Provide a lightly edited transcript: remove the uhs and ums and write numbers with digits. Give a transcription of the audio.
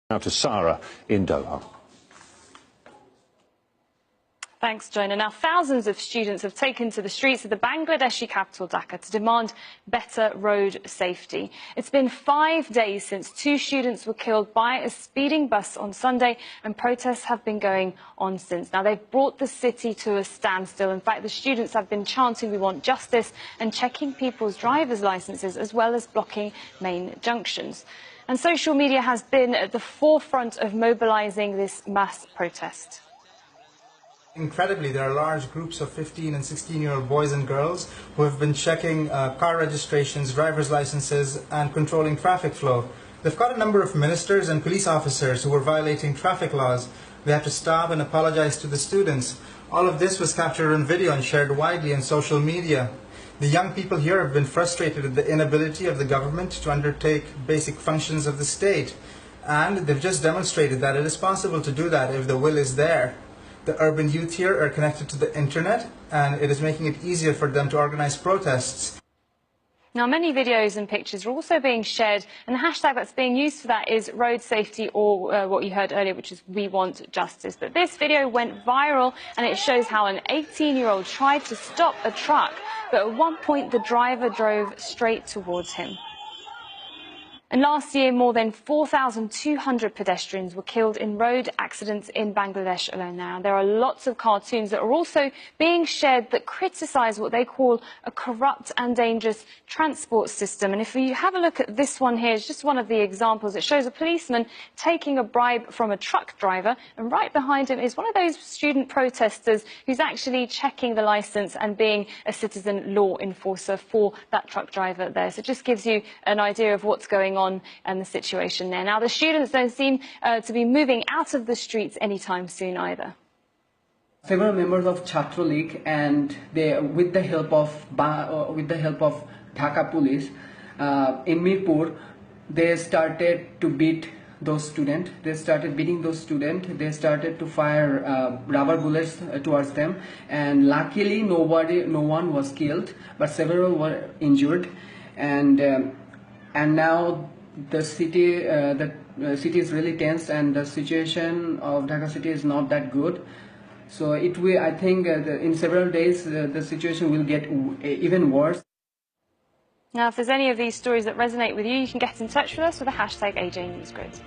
Now to Sarah in Doha. Thanks, Jonah. Now, thousands of students have taken to the streets of the Bangladeshi capital, Dhaka, to demand better road safety. It's been 5 days since 2 students were killed by a speeding bus on Sunday, and protests have been going on since. Now, they've brought the city to a standstill. In fact, the students have been chanting, "We want justice," and checking people's driver's licenses, as well as blocking main junctions. And social media has been at the forefront of mobilizing this mass protest. Incredibly, there are large groups of 15 and 16-year-old boys and girls who have been checking car registrations, driver's licenses, and controlling traffic flow. They've got a number of ministers and police officers who were violating traffic laws. They had to stop and apologize to the students. All of this was captured on video and shared widely on social media. The young people here have been frustrated at the inability of the government to undertake basic functions of the state. And they've just demonstrated that it is possible to do that if the will is there. The urban youth here are connected to the internet, and it is making it easier for them to organize protests. Now, many videos and pictures are also being shared, and the hashtag that's being used for that is road safety, or what you heard earlier, which is "We Want Justice." But this video went viral, and it shows how an 18-year-old tried to stop a truck, but at one point the driver drove straight towards him. And last year, more than 4,200 pedestrians were killed in road accidents in Bangladesh alone. Now, there are lots of cartoons that are also being shared that criticise what they call a corrupt and dangerous transport system. And if you have a look at this one here, it's just one of the examples. It shows a policeman taking a bribe from a truck driver, and right behind him is one of those student protesters who's actually checking the licence and being a citizen law enforcer for that truck driver there. So it just gives you an idea of what's going on and the situation there. Now, the students don't seem to be moving out of the streets anytime soon either. Several members of Chhatra League, and they, with the help of Dhaka police in Mirpur, they started to beat those students. They started beating those students. They started to fire rubber bullets towards them, and luckily no one was killed, but several were injured. And now the city is really tense, and the situation of Dhaka city is not that good. So I think in several days the situation will get even worse. Now, if there's any of these stories that resonate with you, you can get in touch with us with the hashtag AJ Newsgrid.